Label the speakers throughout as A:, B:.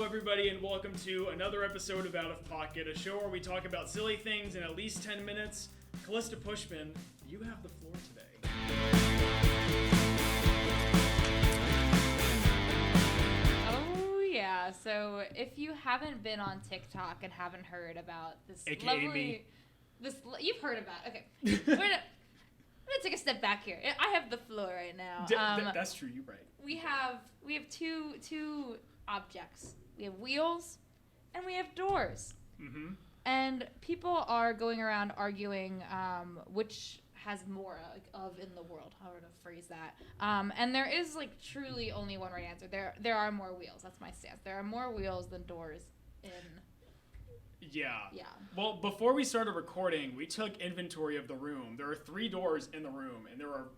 A: everybody, and welcome to another episode of Out of Pocket, a show where we talk about silly things in at least 10 minutes. Calista Pushman, you have the floor today.
B: Oh, yeah. So if you haven't been on TikTok and haven't heard about this
A: AKA
B: lovely...
A: me.
B: You've heard about it. Okay. I'm going to take a step back here. I have the floor right now.
A: That's true, you're right.
B: We have two objects. We have wheels and we have doors.
A: Mm-hmm.
B: And people are going around arguing which has more of in the world, how to phrase that. And there is truly only one right answer. There are more wheels. That's my stance. There are more wheels than doors in.
A: Yeah.
B: Yeah.
A: Well, before we started recording, we took inventory of the room. There are 3 doors in the room, and there are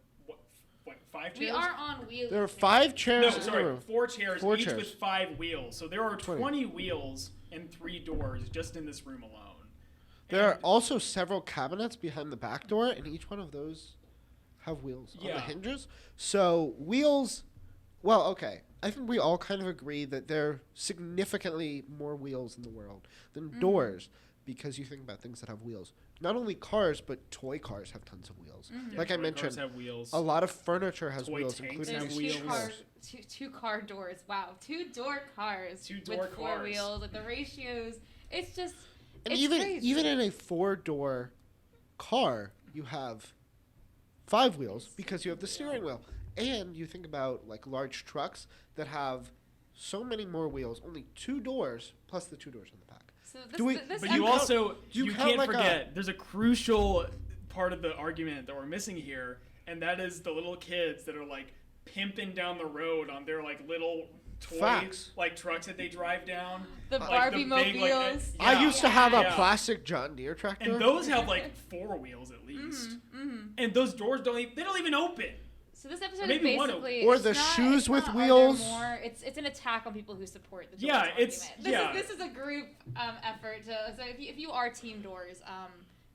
A: 5 chairs?
B: We are on wheels.
C: There are 5 chairs
A: in the room. 4 chairs, each with 5 wheels. So there are 20 wheels and 3 doors just in this room alone.
C: There are also several cabinets behind the back door, and each one of those have wheels on the hinges. So wheels, well, okay. I think we all kind of agree that there are significantly more wheels in the world than doors, because you think about things that have wheels. Not only cars, but toy cars have tons of wheels.
B: Mm-hmm.
A: Yeah,
C: like I
A: toy
C: mentioned,
A: cars have wheels.
C: a lot of furniture has
A: Toy
C: wheels,
A: tanks
C: including
A: have
B: There's
A: wheels.
B: two car doors. Wow. 2-door cars.
A: 2-door
B: with 4
A: cars.
B: wheels. Like the ratios. It's just.
C: And
B: it's
C: even
B: crazy.
C: even in a 4-door car, you have 5 wheels because you have the steering wheel. And you think about large trucks that have so many more wheels, only 2 doors plus the 2 doors on the back.
B: So
A: But you also you can't
C: like
A: forget there's a crucial part of the argument that we're missing here, and that is the little kids that are pimping down the road on their little toy trucks that they drive down.
B: The Barbie mobiles.
C: I used to have a plastic John Deere tractor.
A: And those have 4 wheels at least.
B: Mm-hmm.
A: And those doors don't even open.
B: So this episode is
A: Maybe
B: basically
C: or the shoes with wheels.
B: It's an attack on people who support the doors.
A: Yeah,
B: argument. This is a group effort to. So if you are team doors,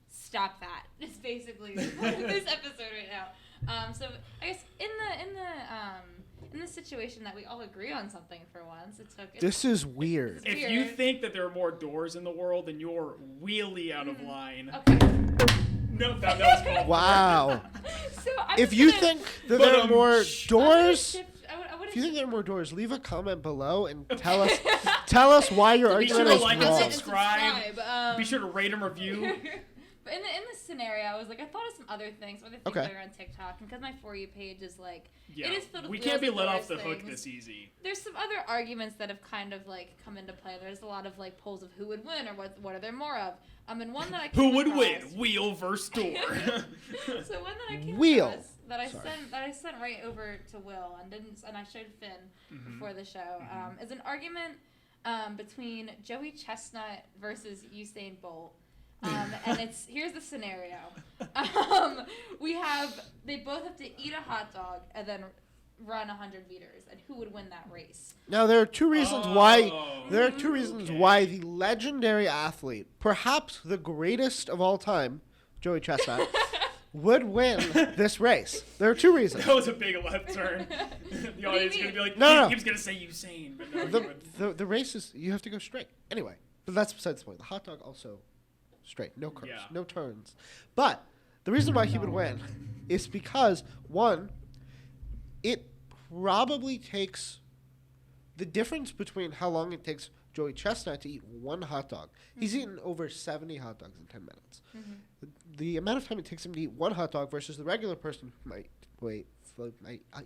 B: stop that. It's basically this episode right now. So I guess in the situation that we all agree on something for once,
C: This is weird.
A: If you think that there are more doors in the world, then you're really out of line.
B: Okay.
A: No, that was called.
C: Wow.
B: So
C: if you think that there are more doors,
B: if
C: you think there are more doors, leave a comment below and tell us why your argument is
A: like
C: wrong.
A: and subscribe. Be sure to rate and review.
B: But in this scenario, I thought of some other things that are on TikTok, and because my For You page is it is filled with
A: we can't be let off the
B: things.
A: hook this easy.
B: There's some other arguments that have kind of come into play. There's a lot of polls of who would win or what are there more of. And one that I
A: who would
B: across,
A: win, wheel versus door?
B: So one that I came
C: Wheel.
B: across that I sent right over to Will and I showed Finn before the show is an argument between Joey Chestnut versus Usain Bolt. And here's the scenario. They both have to eat a hot dog and then run 100 meters, and who would win that race?
C: Now there are 2 reasons why. There are 2 reasons why the legendary athlete, perhaps the greatest of all time, Joey Chestnut, would win this race. There are 2 reasons.
A: That was a big left turn. The audience is gonna be like,
C: no.
A: He was gonna say Usain, but no.
C: The race is you have to go straight. Anyway, but that's besides the point. The hot dog also straight, no curves, no turns. But the reason why he would win is because, one, it probably takes the difference between how long it takes Joey Chestnut to eat 1 hot dog. He's eaten over 70 hot dogs in 10 minutes. Mm-hmm. The amount of time it takes him to eat 1 hot dog versus the regular person who might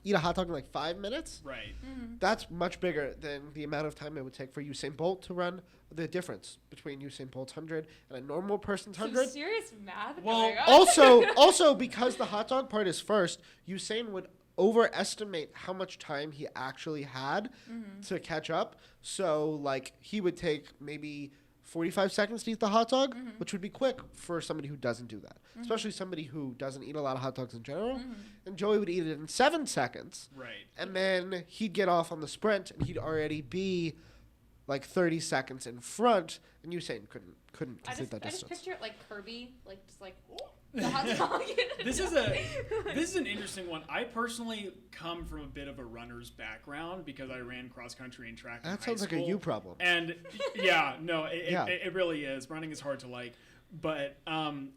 C: eat a hot dog in 5 minutes.
A: Right.
B: Mm-hmm.
C: That's much bigger than the amount of time it would take for Usain Bolt to run. The difference between Usain Bolt's 100 and a normal person's 100.
B: Some serious math.
A: Well,
C: also because the hot dog part is first, Usain would overestimate how much time he actually had to catch up. So he would take maybe 45 seconds to eat the hot dog, which would be quick for somebody who doesn't do that, especially somebody who doesn't eat a lot of hot dogs in general. And Joey would eat it in 7 seconds.
A: Right.
C: And then he'd get off on the sprint, and he'd already be 30 seconds in front, and Usain couldn't complete that distance.
B: I just picture it like Kirby, The hot dog.
A: This is an interesting one. I personally come from a bit of a runner's background because I ran cross country and track.
C: That sounds like a you problem.
A: And it really is. Running is hard to like, but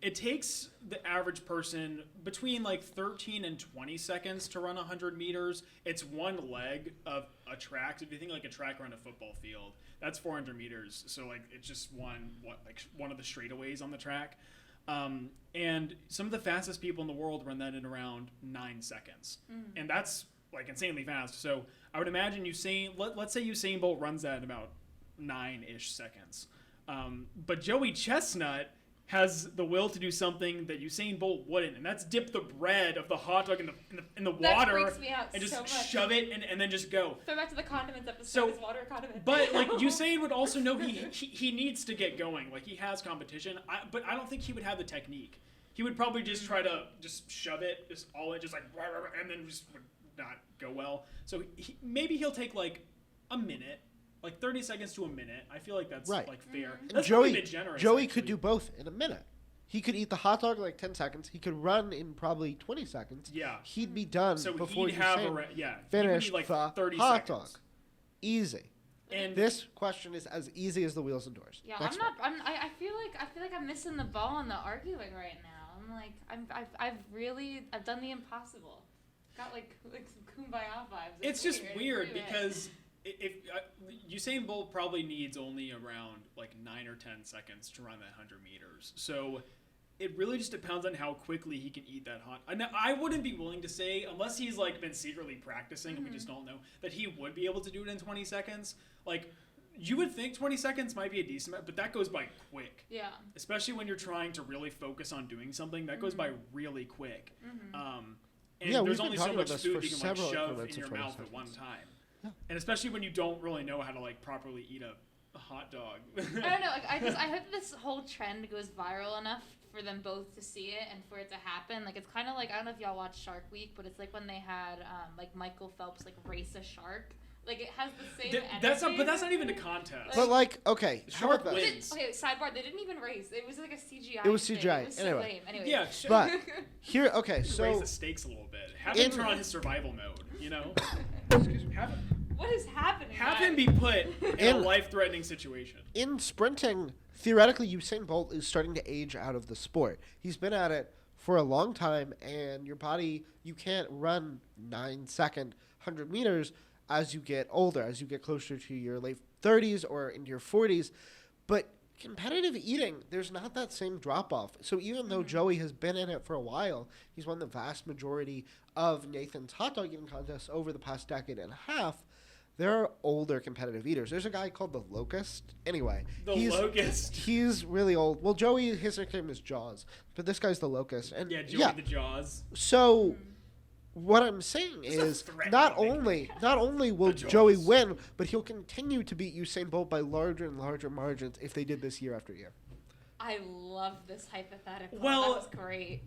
A: it takes the average person between like 13 and 20 seconds to run 100 meters. It's one leg of a track. So if you think like a track around a football field, that's 400 meters. So like it's just one of the straightaways on the track. And some of the fastest people in the world run that in around 9 seconds. And that's like insanely fast. So I would imagine let's say Usain Bolt runs that in about 9-ish seconds. But Joey Chestnut has the will to do something that Usain Bolt wouldn't, and that's dip the bread of the hot dog in the water
B: freaks me out
A: and just
B: so much.
A: Shove it and then just go.
B: Throw back to the condiments episode. Is water a condiment?
A: But like Usain would also know he needs to get going. Like he has competition, but I don't think he would have the technique. He would probably just try to just shove it, just like and then just would not go well. So maybe he'll take like a minute. Like 30 seconds to a minute. I feel like that's like fair. That's
C: Joey,
A: a bit generous.
C: Joey could do both in a minute. He could eat the hot dog in like 10 seconds. He could run in probably 20 seconds.
A: Yeah.
C: He'd be done before
A: he'd have
C: finish
A: like
C: the
A: 30
C: hot
A: seconds.
C: dog. Easy. And this question is as easy as the wheels and doors.
B: Yeah, I feel like I'm missing the ball in the arguing right now. I'm like I've done the impossible. Got like some kumbaya vibes.
A: It's just weird because if Usain Bolt probably needs only around like 9 or 10 seconds to run that 100 meters. So it really just depends on how quickly he can eat that hot. I wouldn't be willing to say, unless he's like been secretly practicing and we just don't know, that he would be able to do it in 20 seconds. Like you would think 20 seconds might be a decent amount, but that goes by quick.
B: Yeah. Especially
A: when you're trying to really focus on doing something, that goes by really quick. And there's only so much food you can like shove in your mouth at one time. Yeah. And especially when you don't really know how to like properly eat a hot dog.
B: I don't know. Like, I hope this whole trend goes viral enough for them both to see it and for it to happen. Like it's kind of like, I don't know if y'all watch Shark Week, but it's like when they had like Michael Phelps like race a shark. Like it has the same energy.
A: But that's not even a contest.
C: But like, okay,
A: Shark wins.
B: Okay, sidebar. They didn't even race. It was like a CGI.
C: It was CGI.
B: It was so lame. Anyway.
A: Yeah.
C: But here, okay, so
A: raise the stakes a little bit. Have him turn on his survival mode. You know.
C: Excuse me.
B: What is happening?
A: Have him be put in a life-threatening situation.
C: In sprinting, theoretically, Usain Bolt is starting to age out of the sport. He's been at it for a long time, and your body, you can't run 9-second 100 meters as you get older, as you get closer to your late 30s or into your 40s. But competitive eating, there's not that same drop-off. So even though Joey has been in it for a while, he's won the vast majority of Nathan's hot dog eating contests over the past decade and a half, there are older competitive eaters. There's a guy called the Locust. Anyway.
A: Locust.
C: He's really old. Well, Joey, his nickname is Jaws. But this guy's the Locust. And
A: Joey the Jaws.
C: So what I'm saying is not only will Joey win, but he'll continue to beat Usain Bolt by larger and larger margins if they did this year after year.
B: I love this hypothetical.
A: Well,
B: that was great.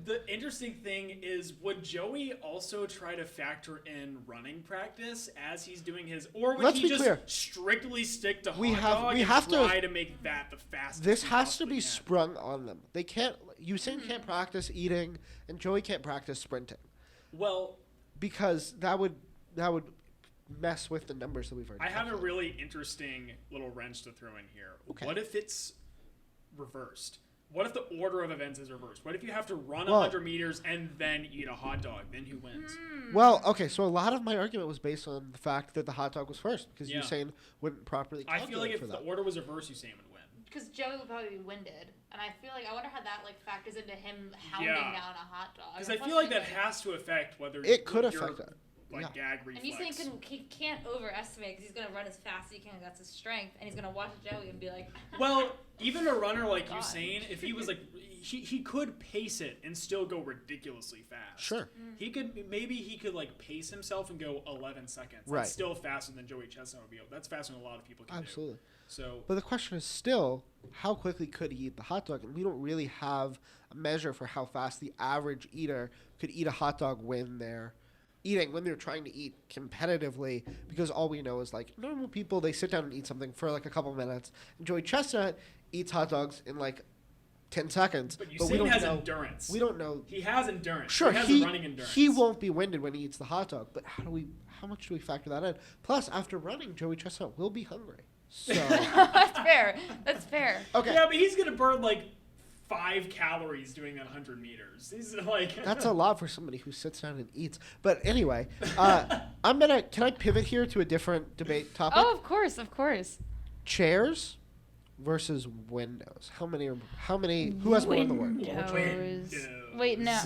A: The interesting thing is, would Joey also try to factor in running practice as he's doing his, or would he just strictly stick to hot dog and try to make that the fastest?
C: This has to be sprung on them. They can't. Usain can't practice eating, and Joey can't practice sprinting.
A: Well,
C: because that would mess with the numbers that we've already.
A: I have a really interesting little wrench to throw in here. Okay. What if it's reversed? What if the order of events is reversed? What if you have to run 100 meters and then eat a hot dog? Then who wins?
C: Well, okay, so a lot of my argument was based on the fact that the hot dog was first, because Usain wouldn't properly calculate.
A: I feel like if the order was reversed, Usain would win.
B: Because Joey would probably be winded, and I feel like I wonder how that like factors into him hounding down a hot dog.
A: Because I feel like that has to affect whether
C: it could affect that.
A: Gag reflex.
B: And he's saying he can't overestimate because he's going to run as fast as he can. That's his strength. And he's going to watch Joey and be like...
A: Well, even a runner like Usain, if he was like... He could pace it and still go ridiculously fast.
C: Sure.
A: He could like pace himself and go 11 seconds.
C: Right.
A: That's still faster than Joey Chestnut would be able. That's faster than a lot of people can
C: Absolutely.
A: do. So,
C: but the question is still, how quickly could he eat the hot dog? And we don't really have a measure for how fast the average eater could eat a hot dog when they're trying to eat competitively, because all we know is like normal people, they sit down and eat something for like a couple minutes. And Joey Chestnut eats hot dogs in like 10 seconds.
A: But
C: we don't
A: has
C: know.
A: endurance.
C: We don't know.
A: He has endurance.
C: Sure,
A: he has running endurance.
C: He won't be winded when he eats the hot dog, but how much do we factor that in? Plus, after running, Joey Chestnut will be hungry. So
B: That's fair. That's fair.
C: okay.
A: Yeah, but he's going to burn like 5 calories doing that 100 meters. He's like
C: That's a lot for somebody who sits down and eats. But anyway, can I pivot here to a different debate topic?
B: Oh, of course, of course.
C: Chairs versus windows. Who has more in the word?
B: Windows. Wait, no.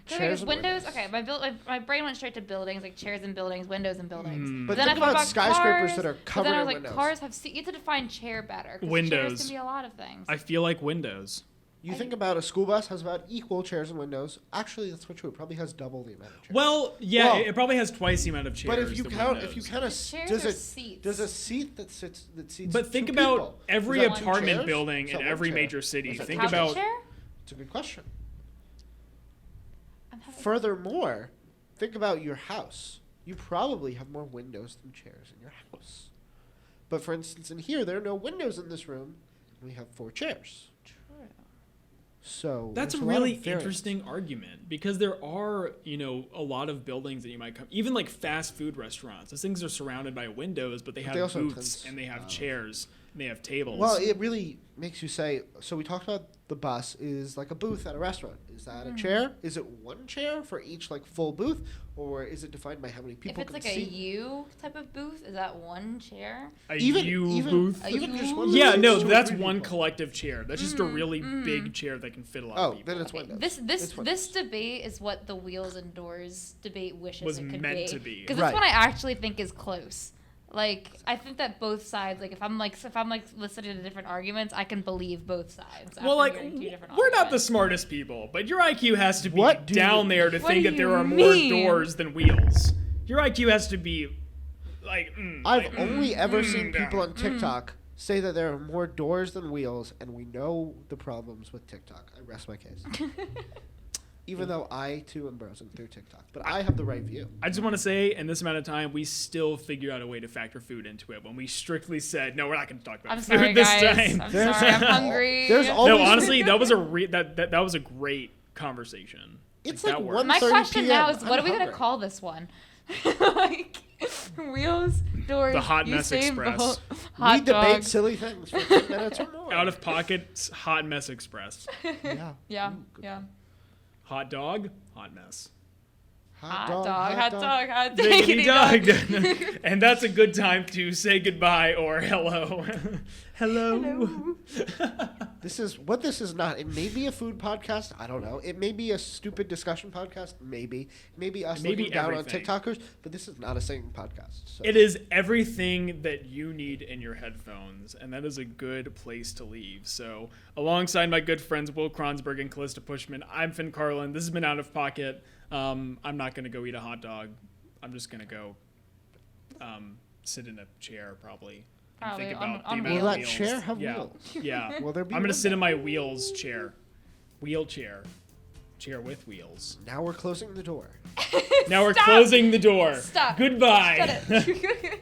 C: Chairs and
B: windows. Okay, my brain went straight to buildings, like chairs and buildings, windows and buildings.
C: But
B: then
C: think
B: I thought
C: about skyscrapers
B: cars,
C: that are covered
B: then I
C: in
B: was like,
C: windows.
B: cars have you have to define chair better. 'Cause
D: Windows.
B: Chairs can be a lot of things.
D: I feel like windows.
C: You think about a school bus has about equal chairs and windows. Actually, that's not true. It probably has double the amount of chairs.
D: Well, yeah,
C: Well,
D: it probably has twice the amount of chairs.
C: but if you
D: than
C: count,
D: windows.
C: if you kind of
B: Chairs are seats.
C: does a seat that seats
D: But think
C: two
D: about
C: people.
D: every
C: Is that two
D: apartment
C: chairs?
D: building
C: Is
D: in
C: that one
D: every
C: chair?
D: major city.
C: Is that
D: Think
C: two
D: about
B: chair?
C: It's a good question.
B: I'm having-
C: Furthermore, think about your house. You probably have more windows than chairs in your house. But for instance, in here, there are no windows in this room. We have 4 chairs. So
D: that's a
C: there's lot
D: really
C: of variance.
D: interesting argument because there are, a lot of buildings that you might come, even like fast food restaurants. Those things are surrounded by windows, but they have
C: also have
D: booths
C: tons-
D: and they have chairs and they have tables.
C: Well, it really makes you say. So we talked about the bus is like a booth at a restaurant. Is that a chair? Is it one chair for each like full booth, or is it defined by how many
B: If
C: people
B: it's
C: can
B: like a
C: seat?
B: U type of booth, is that one chair?
D: a
C: even
D: booth.
C: even just one.
D: Yeah,
C: booth
D: no,
C: is two or
D: that's
C: 3
D: one
C: people.
D: collective chair. That's just a really big chair that can fit a lot
C: Oh,
D: of people.
C: then it's
B: Okay,
C: windows.
B: this
C: It's windows.
B: debate is what the wheels and doors debate wishes
D: Was
B: it could
D: meant
B: be.
D: to be.
B: Because
C: Right.
B: this one I actually think is close. Like I think that both sides, like if I'm listening to different arguments, I can believe both sides.
D: Well,
B: after
D: like,
B: hearing 2 different
D: we're not the
B: arguments.
D: smartest people, but your IQ has to be
C: What do
D: down
C: you-
D: there to
B: What
D: think
B: do
D: that there
B: you
D: are more
B: mean?
D: doors than wheels. Your IQ has to be, like,
C: I've only ever seen
D: yeah.
C: people on TikTok say that there are more doors than wheels, and we know the problems with TikTok. I rest my case. Even though I too am browsing through TikTok, but I have the right view.
D: I just want to say, in this amount of time, we still figured out a way to factor food into it when we strictly said, no, we're not going to talk about
B: I'm
D: food
B: sorry,
D: this
B: guys.
D: time.
B: I'm
C: There's-
B: sorry. I'm hungry.
C: There's
D: No,
C: always
D: honestly, that was a that was a great conversation.
C: It's
D: that
C: like
D: worked.
C: 1:30
B: My question now is,
C: PM.
B: what
C: I'm
B: are we gonna
C: hungry.
B: call this one? Like wheels, doors,
D: The Hot Mess
B: Usain
D: Express.
B: Bolt,
C: We
B: hot
C: debate
B: dog.
C: silly things for 10 minutes or more.
D: Out of pocket, hot mess express.
C: Yeah.
B: Yeah,
C: Ooh, good.
B: yeah.
D: Hot dog, hot mess.
B: Hot dog, hot dog.
D: Diggity dog. And that's a good time to say goodbye or hello. Hello.
C: This is not. It may be a food podcast. I don't know. It may be a stupid discussion podcast. Maybe. Maybe us
D: Maybe
C: looking down
D: everything.
C: on TikTokers. But this is not a singing podcast. So.
D: It is everything that you need in your headphones, and that is a good place to leave. So, alongside my good friends Will Kronsberg and Calista Pushman, I'm Finn Carlin. This has been Out of Pocket. I'm not going to go eat a hot dog. I'm just going to go sit in a chair, probably. And
B: Probably
D: think
B: on-
D: about
B: on
D: the amount
C: Will
D: of
C: that
D: wheels.
C: chair have
D: yeah.
C: wheels?
D: Yeah.
C: Will there be
D: I'm going to
C: one?
D: sit in my wheels chair. Wheelchair. Chair with wheels.
C: Now we're closing the door.
D: Now we're
B: Stop.
D: closing the door.
B: Stop.
D: Goodbye.
B: Shut it.